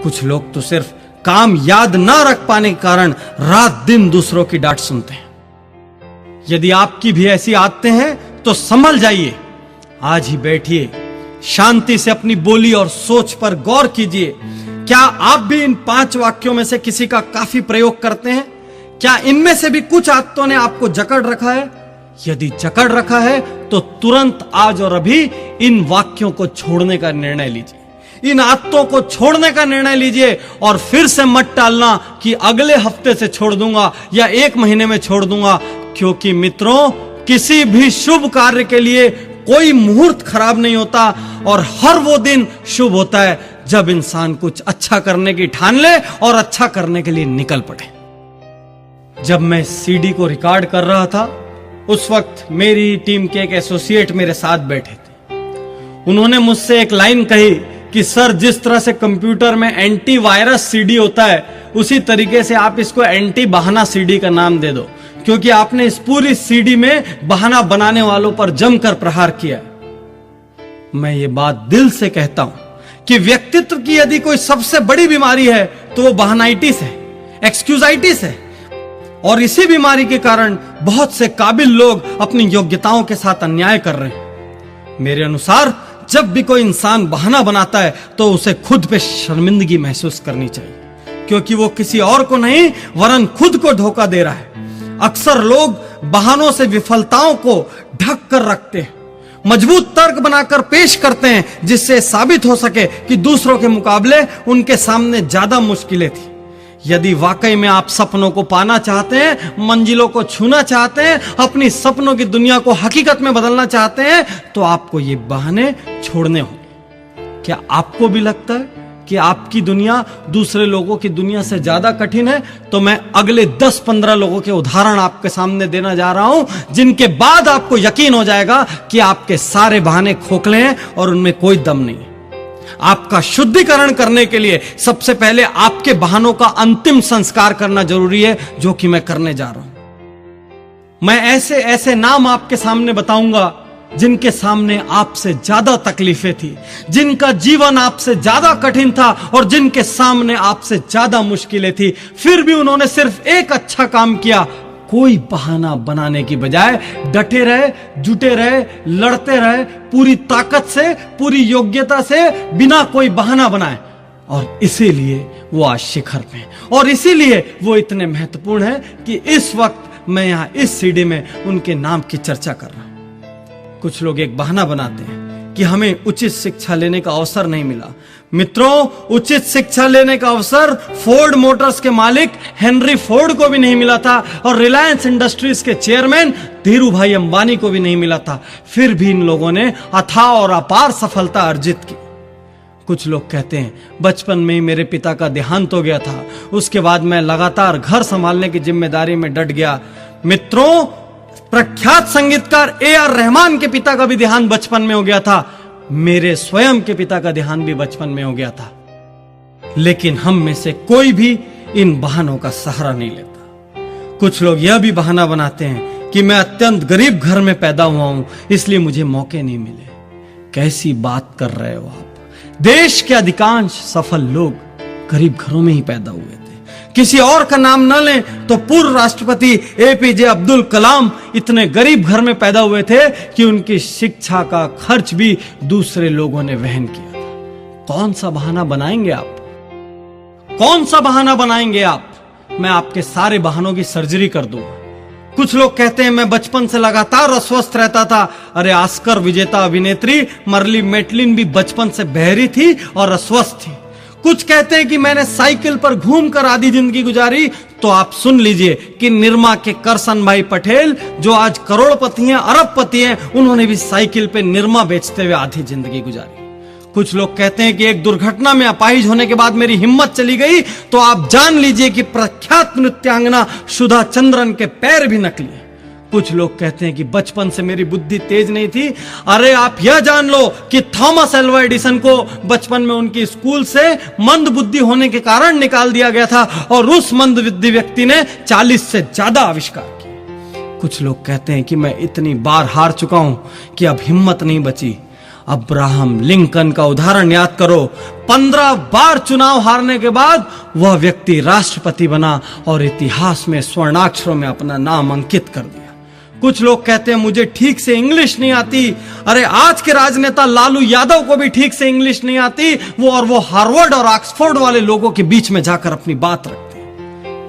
कुछ लोग तो सिर्फ काम याद ना रख पाने के कारण रात दिन दूसरों की डांट सुनते हैं। यदि आपकी भी ऐसी आदतें हैं तो संभल जाइए। आज ही बैठिए, शांति से अपनी बोली और सोच पर गौर कीजिए। क्या आप भी इन 5 वाक्यों में से किसी का काफी प्रयोग करते हैं? क्या इनमें से भी कुछ आदतों ने आपको जकड़ रखा है? यदि जकड़ रखा है तो तुरंत आज और अभी इन वाक्यों को छोड़ने का निर्णय लीजिए। इन आदतों को छोड़ने का निर्णय लीजिए और फिर से मत टालना कि अगले हफ्ते से छोड़ दूंगा या 1 महीने में छोड़ दूंगा, क्योंकि मित्रों, किसी भी शुभ कार्य के लिए कोई मुहूर्त खराब नहीं होता और हर वो दिन शुभ होता है जब इंसान कुछ अच्छा करने की ठान ले और अच्छा करने के लिए निकल पड़े। जब मैं सीडी को रिकॉर्ड कर रहा था, उस वक्त मेरी टीम के एक एसोसिएट मेरे साथ बैठे थे। उन्होंने मुझसे एक लाइन कही कि सर, जिस तरह से कंप्यूटर में एंटी वायरस सीडी होता है, उसी तरीके से आप इसको एंटी बहाना सीडी का नाम दे दो, क्योंकि आपने इस पूरी सीडी में बहाना बनाने वालों पर जमकर प्रहार किया है। मैं ये बात दिल से कहता हूं कि व्यक्तित्व की यदि कोई सबसे बड़ी बीमारी है तो वो बहानाइटिस है, एक्सक्यूजाइटिस है। और इसी बीमारी के कारण बहुत से काबिल लोग अपनी योग्यताओं के साथ अन्याय कर रहे हैं। मेरे अनुसार जब भी कोई इंसान बहाना बनाता है तो उसे खुद पे शर्मिंदगी महसूस करनी चाहिए, क्योंकि वो किसी और को नहीं वरन खुद को धोखा दे रहा है। अक्सर लोग बहानों से विफलताओं को ढक कर रखते हैं, मजबूत तर्क बनाकर पेश करते हैं, जिससे साबित हो सके कि दूसरों के मुकाबले उनके सामने ज्यादा मुश्किलें थी। यदि वाकई में आप सपनों को पाना चाहते हैं, मंजिलों को छूना चाहते हैं, अपनी सपनों की दुनिया को हकीकत में बदलना चाहते हैं, तो आपको ये बहाने छोड़ने होंगे। क्या आपको भी लगता है कि आपकी दुनिया दूसरे लोगों की दुनिया से ज्यादा कठिन है? तो मैं अगले 10-15 लोगों के उदाहरण आपके सामने देना जा रहा हूं, जिनके बाद आपको यकीन हो जाएगा कि आपके सारे बहाने खोखले हैं और उनमें कोई दम नहीं है। आपका शुद्धिकरण करने के लिए सबसे पहले आपके बहानों का अंतिम संस्कार करना जरूरी है, जो कि मैं करने जा रहा हूं। मैं ऐसे ऐसे नाम आपके सामने बताऊंगा जिनके सामने आपसे ज्यादा तकलीफें थी, जिनका जीवन आपसे ज्यादा कठिन था और जिनके सामने आपसे ज्यादा मुश्किलें थी, फिर भी उन्होंने सिर्फ एक अच्छा काम किया। कोई बहाना बनाने की बजाय डटे रहे, जुटे रहे, लड़ते रहे, पूरी ताकत से, पूरी योग्यता से, बिना कोई बहाना बनाए। और इसीलिए वो आज शिखर पे हैं और इसीलिए वो इतने महत्वपूर्ण हैं कि इस वक्त मैं यहां इस सीडी में उनके नाम की चर्चा कर रहा हूं। कुछ लोग एक बहाना बनाते हैं कि हमें उचित शिक्षा लेने का अवसर नहीं मिला। मित्रों, उचित शिक्षा लेने का अवसर फोर्ड मोटर्स के मालिक हेनरी फोर्ड को भी नहीं मिला था और रिलायंस इंडस्ट्रीज के चेयरमैन धीरू भाई अंबानी को भी नहीं मिला था। फिर भी इन लोगों ने अथाह और अपार सफलता अर्जित की। कुछ लोग कहते हैं बचपन में ही मेरे पिता का देहांत हो गया था, उसके बाद मैं लगातार घर संभालने की जिम्मेदारी में डट गया। मित्रों, प्रख्यात संगीतकार AR रहमान के पिता का भी देहांत बचपन में हो गया था। मेरे स्वयं के पिता का देहांत भी बचपन में हो गया था। लेकिन हम में से कोई भी इन बहानों का सहारा नहीं लेता। कुछ लोग यह भी बहाना बनाते हैं कि मैं अत्यंत गरीब घर में पैदा हुआ हूं, इसलिए मुझे मौके नहीं मिले। कैसी बात कर रहे हो आप? देश के अधिकांश सफल लोग गरीब घरों में ही पैदा हुए थे। किसी और का नाम न लें तो पूर्व राष्ट्रपति APJ अब्दुल कलाम इतने गरीब घर में पैदा हुए थे कि उनकी शिक्षा का खर्च भी दूसरे लोगों ने वहन किया था। कौन सा बहाना बनाएंगे आप? कौन सा बहाना बनाएंगे आप? मैं आपके सारे बहानों की सर्जरी कर दूंगा। कुछ लोग कहते हैं मैं बचपन से लगातार अस्वस्थ रहता था। अरे, ऑस्कर विजेता अभिनेत्री मर्ली मेटलिन भी बचपन से बहरी थी और अस्वस्थ थी। कुछ कहते हैं कि मैंने साइकिल पर घूमकर आधी जिंदगी गुजारी, तो आप सुन लीजिए कि निरमा के करसन भाई पटेल, जो आज करोड़पति हैं, अरबपति हैं, उन्होंने भी साइकिल पे निरमा बेचते हुए आधी जिंदगी गुजारी। कुछ लोग कहते हैं कि एक दुर्घटना में अपाहिज होने के बाद मेरी हिम्मत चली गई, तो आप जान लीजिए कि प्रख्यात नृत्यांगना सुधा चंद्रन के पैर भी नकली हैं। कुछ लोग कहते हैं कि बचपन से मेरी बुद्धि तेज नहीं थी। अरे, आप यह जान लो कि थॉमस एल्वा एडिसन को बचपन में उनकी स्कूल से मंद बुद्धि होने के कारण निकाल दिया गया था और उस मंद बुद्धि व्यक्ति ने 40 से ज्यादा आविष्कार किए। कुछ लोग कहते हैं कि मैं इतनी बार हार चुका हूं कि अब हिम्मत नहीं बची। अब्राहम लिंकन का उदाहरण याद करो। 15 बार चुनाव हारने के बाद वह व्यक्ति राष्ट्रपति बना और इतिहास में स्वर्णाक्षरों में अपना नाम अंकित कर दिया। कुछ लोग कहते हैं मुझे ठीक से इंग्लिश नहीं आती। अरे आज के राजनेता लालू यादव को भी ठीक से इंग्लिश नहीं आती, वो हार्वर्ड और ऑक्सफोर्ड वाले लोगों के बीच में जाकर अपनी बात रखते हैं।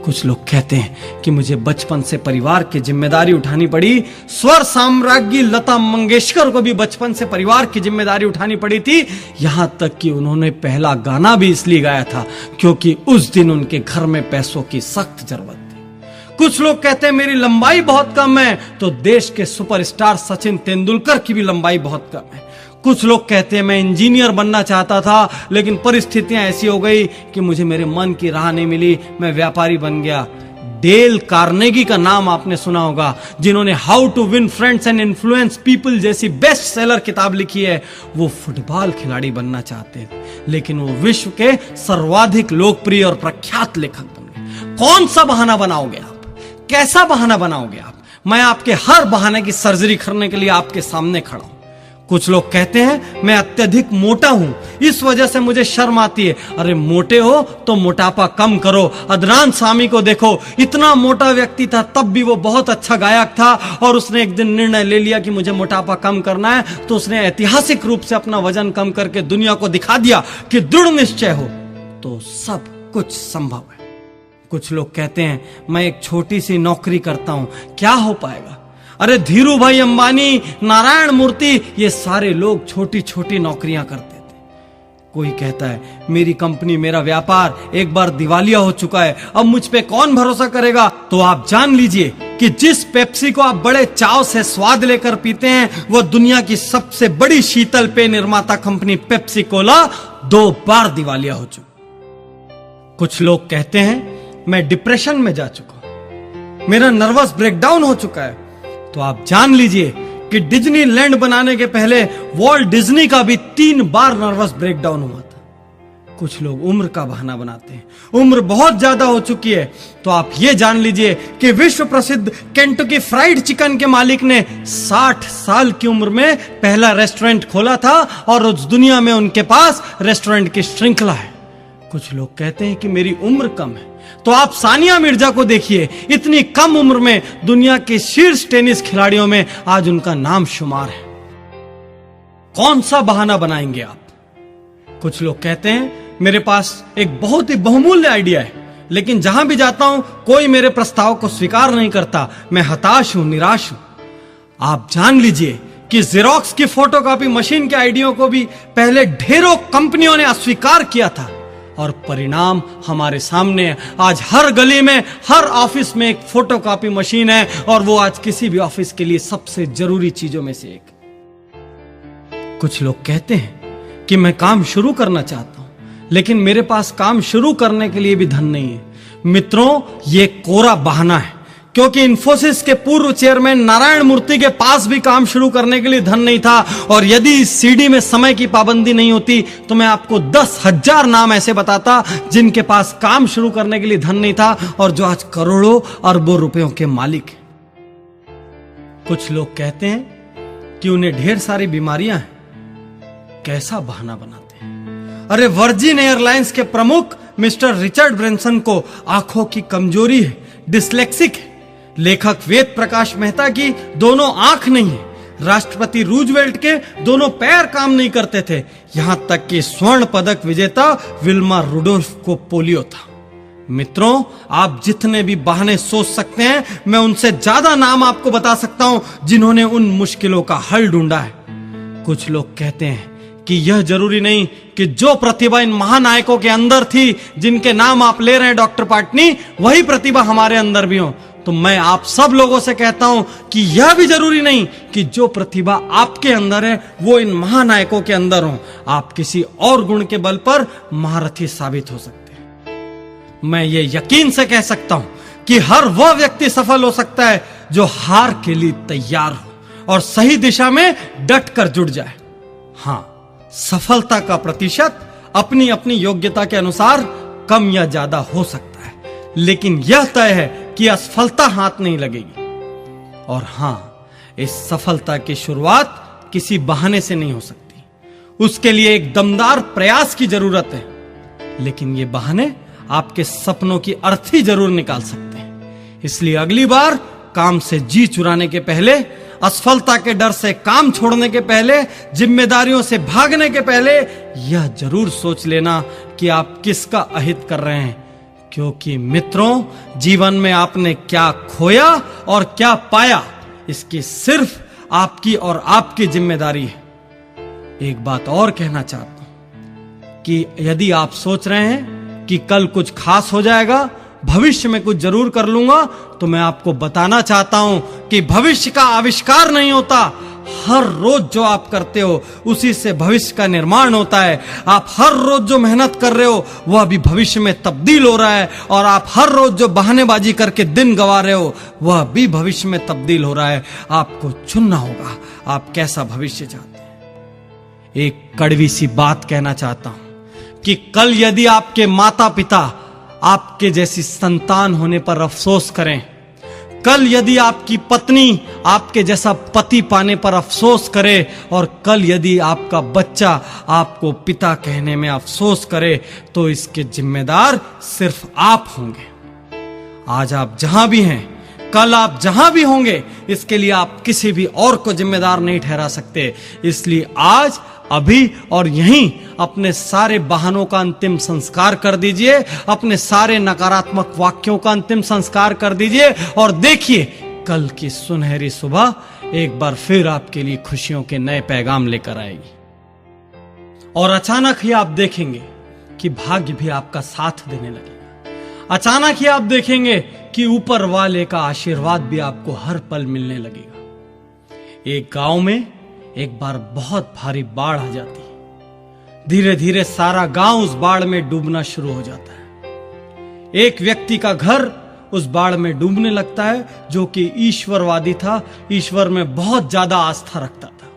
कुछ लोग कहते हैं कि मुझे बचपन से परिवार की जिम्मेदारी उठानी पड़ी। स्वर साम्राज्ञी लता मंगेशकर को भी बचपन से परिवार की जिम्मेदारी उठानी पड़ी थी, यहां तक कि उन्होंने पहला गाना भी इसलिए गाया था क्योंकि उस दिन उनके घर में पैसों की सख्त जरूरत थी। कुछ लोग कहते हैं मेरी लंबाई बहुत कम है, तो देश के सुपरस्टार सचिन तेंदुलकर की भी लंबाई बहुत कम है। कुछ लोग कहते हैं मैं इंजीनियर बनना चाहता था, लेकिन परिस्थितियां ऐसी हो गई कि मुझे मेरे मन की राह नहीं मिली, मैं व्यापारी बन गया। डेल कार्नेगी का नाम आपने सुना होगा, जिन्होंने how to win friends and influence people जैसी बेस्ट सेलर किताब लिखी है। वो फुटबॉल खिलाड़ी बनना चाहते थे, लेकिन वो विश्व के सर्वाधिक लोकप्रिय और प्रख्यात लेखक बन गए। कौन सा बहाना बनाओगे आप? कैसा बहाना बनाओगे आप? मैं आपके हर बहाने की सर्जरी करने के लिए आपके सामने खड़ा हूं। कुछ लोग कहते हैं मैं अत्यधिक मोटा हूं, इस वजह से मुझे शर्म आती है। अरे मोटे हो तो मोटापा कम करो। अदनान सामी को देखो, इतना मोटा व्यक्ति था तब भी वो बहुत अच्छा गायक था, और उसने एक दिन निर्णय ले लिया कि मुझे मोटापा कम करना है, तो उसने ऐतिहासिक रूप से अपना वजन कम करके दुनिया को दिखा दिया कि दृढ़ निश्चय हो तो सब कुछ संभव है। कुछ लोग कहते हैं मैं एक छोटी सी नौकरी करता हूं, क्या हो पाएगा? अरे धीरू भाई अंबानी, नारायण मूर्ति, ये सारे लोग छोटी छोटी नौकरियां करते थे। कोई कहता है मेरी कंपनी, मेरा व्यापार एक बार दिवालिया हो चुका है, अब मुझ पे कौन भरोसा करेगा? तो आप जान लीजिए कि जिस पेप्सी को आप बड़े चाव से स्वाद लेकर पीते हैं, वह दुनिया की सबसे बड़ी शीतल पेय निर्माता कंपनी पेप्सी कोला 2 बार दिवालिया हो चुकी। कुछ लोग कहते हैं मैं डिप्रेशन में जा चुका हूं, मेरा नर्वस ब्रेकडाउन हो चुका है। तो आप जान लीजिए कि डिज्नीलैंड बनाने के पहले वॉल्ट डिज्नी का भी 3 बार नर्वस ब्रेकडाउन हुआ था। कुछ लोग उम्र का बहाना बनाते हैं, उम्र बहुत ज्यादा हो चुकी है। तो आप ये जान लीजिए कि विश्व प्रसिद्ध केंटकी फ्राइड चिकन के मालिक ने 60 साल की उम्र में पहला रेस्टोरेंट खोला था, और उस दुनिया में उनके पास रेस्टोरेंट की श्रृंखला है। कुछ लोग कहते हैं कि मेरी उम्र कम है, तो आप सानिया मिर्जा को देखिए, इतनी कम उम्र में दुनिया के शीर्ष टेनिस खिलाड़ियों में आज उनका नाम शुमार है। कौन सा बहाना बनाएंगे आप? कुछ लोग कहते हैं मेरे पास एक बहुत ही बहुमूल्य आइडिया है, लेकिन जहां भी जाता हूं कोई मेरे प्रस्ताव को स्वीकार नहीं करता, मैं हताश हूं, निराश हूं। आप जान लीजिए कि जेरोक्स की फोटोकॉपी मशीन के आइडिया को भी पहले ढेरों कंपनियों ने अस्वीकार किया था, और परिणाम हमारे सामने है। आज हर गली में, हर ऑफिस में एक फोटोकॉपी मशीन है, और वो आज किसी भी ऑफिस के लिए सबसे जरूरी चीजों में से एक। कुछ लोग कहते हैं कि मैं काम शुरू करना चाहता हूं, लेकिन मेरे पास काम शुरू करने के लिए भी धन नहीं है। मित्रों, ये कोरा बहाना है, क्योंकि इंफोसिस के पूर्व चेयरमैन नारायण मूर्ति के पास भी काम शुरू करने के लिए धन नहीं था। और यदि इस सीडी में समय की पाबंदी नहीं होती तो मैं आपको 10,000 नाम ऐसे बताता जिनके पास काम शुरू करने के लिए धन नहीं था, और जो आज करोड़ों अरबों रुपयों के मालिक हैं। कुछ लोग कहते हैं कि उन्हें ढेर सारी बीमारियां हैं, कैसा बहाना बनाते हैं। अरे वर्जिन एयरलाइंस के प्रमुख मिस्टर रिचर्ड ब्रेंसन को आंखों की कमजोरी है, डिस्लेक्सिक है। लेखक वेद प्रकाश मेहता की दोनों आंख नहीं है। राष्ट्रपति रूजवेल्ट के दोनों पैर काम नहीं करते थे। यहां तक कि स्वर्ण पदक विजेता विल्मा रुडोल्फ को पोलियो था। मित्रों, आप जितने भी बहाने सोच सकते हैं, मैं उनसे ज्यादा नाम आपको बता सकता हूं जिन्होंने उन मुश्किलों का हल ढूंढा है। कुछ लोग कहते हैं कि यह जरूरी नहीं कि जो प्रतिभा इन महानायकों के अंदर थी, जिनके नाम आप ले रहे हैं डॉक्टर पाटनी, वही प्रतिभा हमारे अंदर भी हो। तो मैं आप सब लोगों से कहता हूं कि यह भी जरूरी नहीं कि जो प्रतिभा आपके अंदर है वो इन महानायकों के अंदर हो। आप किसी और गुण के बल पर महारथी साबित हो सकते हैं। मैं ये यकीन से कह सकता हूं कि हर वह व्यक्ति सफल हो सकता है जो हार के लिए तैयार हो और सही दिशा में डट कर जुट जाए। हां, सफलता का प्रतिशत अपनी अपनी योग्यता के अनुसार कम या ज्यादा हो सकता है, लेकिन यह तय है कि असफलता हाथ नहीं लगेगी। और हां, इस सफलता की शुरुआत किसी बहाने से नहीं हो सकती। उसके लिए एक दमदार प्रयास की जरूरत है, लेकिन ये बहाने आपके सपनों की अर्थी जरूर निकाल सकते हैं। इसलिए अगली बार काम से जी चुराने के पहले, असफलता के डर से काम छोड़ने के पहले, जिम्मेदारियों से भागने के पहले यह जरूर सोच लेना कि आप किसका अहित कर रहे हैं, क्योंकि मित्रों, जीवन में आपने क्या खोया और क्या पाया, इसकी सिर्फ आपकी और आपकी जिम्मेदारी है। एक बात और कहना चाहता हूं कि यदि आप सोच रहे हैं कि कल कुछ खास हो जाएगा, भविष्य में कुछ जरूर कर लूंगा, तो मैं आपको बताना चाहता हूं कि भविष्य का आविष्कार नहीं होता। हर रोज जो आप करते हो उसी से भविष्य का निर्माण होता है। आप हर रोज जो मेहनत कर रहे हो वह भी भविष्य में तब्दील हो रहा है, और आप हर रोज जो बहानेबाजी करके दिन गंवा रहे हो वह भी भविष्य में तब्दील हो रहा है। आपको चुनना होगा आप कैसा भविष्य चाहते हैं। एक कड़वी सी बात कहना चाहता हूं कि कल यदि आपके माता पिता आपके जैसी संतान होने पर अफसोस करें, कल यदि आपकी पत्नी आपके जैसा पति पाने पर अफसोस करे, और कल यदि आपका बच्चा आपको पिता कहने में अफसोस करे, तो इसके जिम्मेदार सिर्फ आप होंगे। आज आप जहां भी हैं, कल आप जहां भी होंगे, इसके लिए आप किसी भी और को जिम्मेदार नहीं ठहरा सकते। इसलिए आज, अभी और यहीं अपने सारे बहानों का अंतिम संस्कार कर दीजिए, अपने सारे नकारात्मक वाक्यों का अंतिम संस्कार कर दीजिए, और देखिए कल की सुनहरी सुबह एक बार फिर आपके लिए खुशियों के नए पैगाम लेकर आएगी। और अचानक ही आप देखेंगे कि भाग्य भी आपका साथ देने लगेगा। अचानक ही आप देखेंगे कि ऊपर वाले का आशीर्वाद भी आपको हर पल मिलने लगेगा। एक गांव में एक बार बहुत भारी बाढ़ आ जाती है। धीरे धीरे सारा गांव उस बाढ़ में डूबना शुरू हो जाता है। एक व्यक्ति का घर उस बाढ़ में डूबने लगता है, जो कि ईश्वरवादी था, ईश्वर में बहुत ज्यादा आस्था रखता था।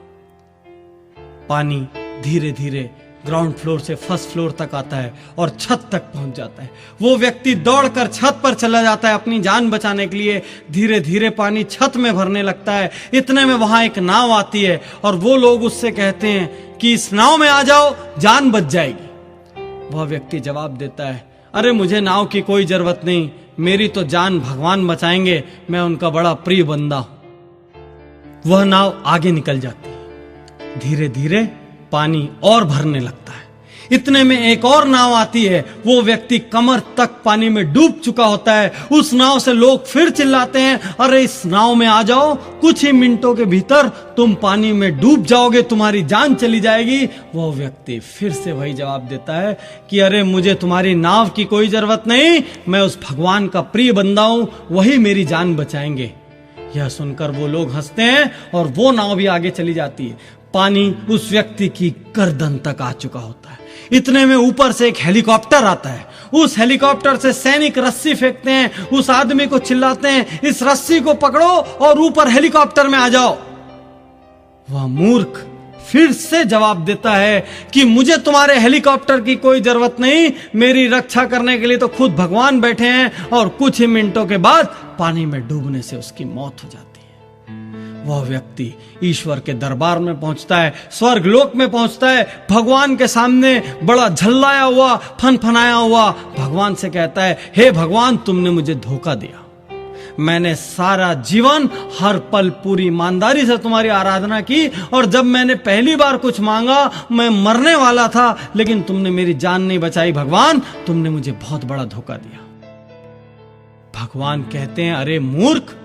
पानी धीरे धीरे ग्राउंड फ्लोर से फर्स्ट फ्लोर तक आता है और छत तक पहुंच जाता है। वो व्यक्ति दौड़कर छत पर चला जाता है अपनी जान बचाने के लिए। धीरे धीरे पानी छत में भरने लगता है। इतने में वहां एक नाव आती है और वो लोग उससे कहते हैं कि इस नाव में आ जाओ, जान बच जाएगी। वह व्यक्ति जवाब देता है, अरे मुझे नाव की कोई जरूरत नहीं, मेरी तो जान भगवान बचाएंगे, मैं उनका बड़ा प्रिय बंदा हूं। वह नाव आगे निकल जाती है। धीरे धीरे पानी और भरने लगता है। इतने में एक और नाव आती है। वो व्यक्ति कमर तक पानी में डूब चुका होता है। उस नाव से लोग फिर चिल्लाते हैं, अरे इस नाव में आ जाओ, कुछ ही मिनटों के भीतर तुम पानी में डूब जाओगे, तुम्हारी जान चली जाएगी। वो व्यक्ति फिर से वही जवाब देता है कि अरे मुझे तुम्हारी नाव की कोई जरूरत नहीं, मैं उस भगवान का प्रिय बंदा हूं, वही मेरी जान बचाएंगे। यह सुनकर वो लोग हंसते हैं और वो नाव भी आगे चली जाती है। पानी उस व्यक्ति की गर्दन तक आ चुका होता है। इतने में ऊपर से एक हेलीकॉप्टर आता है। उस हेलीकॉप्टर से सैनिक रस्सी फेंकते हैं, उस आदमी को चिल्लाते हैं, इस रस्सी को पकड़ो और ऊपर हेलीकॉप्टर में आ जाओ। वह मूर्ख फिर से जवाब देता है कि मुझे तुम्हारे हेलीकॉप्टर की कोई जरूरत नहीं, मेरी रक्षा करने के लिए तो खुद भगवान बैठे हैं। और कुछ ही मिनटों के बाद पानी में डूबने से उसकी मौत हो जाती है। वह व्यक्ति ईश्वर के दरबार में पहुंचता है, स्वर्गलोक में पहुंचता है, भगवान के सामने बड़ा झल्लाया हुआ, फनफनाया हुआ भगवान से कहता है, हे भगवान, तुमने मुझे धोखा दिया। मैंने सारा जीवन हर पल पूरी ईमानदारी से तुम्हारी आराधना की, और जब मैंने पहली बार कुछ मांगा मैं मरने वाला था, लेकिन तुमने मेरी जान नहीं बचाई। भगवान, तुमने मुझे बहुत बड़ा धोखा दिया। भगवान कहते हैं, अरे मूर्ख,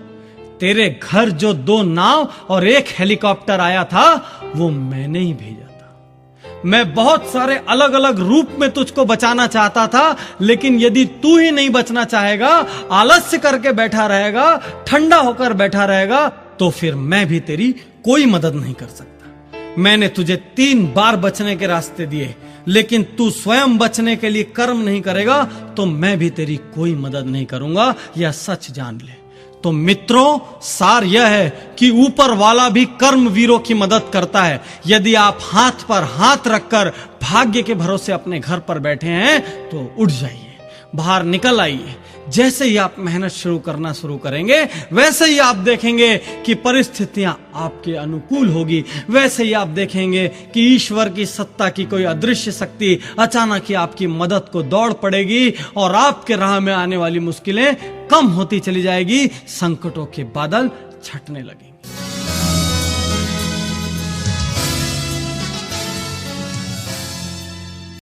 तेरे घर जो 2 नाव और 1 हेलीकॉप्टर आया था वो मैंने ही भेजा था। मैं बहुत सारे अलग अलग रूप में तुझको बचाना चाहता था, लेकिन यदि तू ही नहीं बचना चाहेगा, आलस्य करके बैठा रहेगा, ठंडा होकर बैठा रहेगा, तो फिर मैं भी तेरी कोई मदद नहीं कर सकता। मैंने तुझे 3 बार बचने के रास्ते दिए, लेकिन तू स्वयं बचने के लिए कर्म नहीं करेगा तो मैं भी तेरी कोई मदद नहीं करूंगा। यह सच जान ले। तो मित्रों, सार यह है कि ऊपर वाला भी कर्मवीरों की मदद करता है। यदि आप हाथ पर हाथ रखकर भाग्य के भरोसे अपने घर पर बैठे हैं तो उठ जाइए। बाहर निकल आइए। जैसे ही आप मेहनत शुरू करेंगे, वैसे ही आप देखेंगे कि परिस्थितियां आपके अनुकूल होगी। वैसे ही आप देखेंगे कि ईश्वर की सत्ता की कोई अदृश्य शक्ति अचानक ही आपकी मदद को दौड़ पड़ेगी और आपके राह में आने वाली मुश्किलें कम होती चली जाएगी, संकटों के बादल छटने लगेंगे।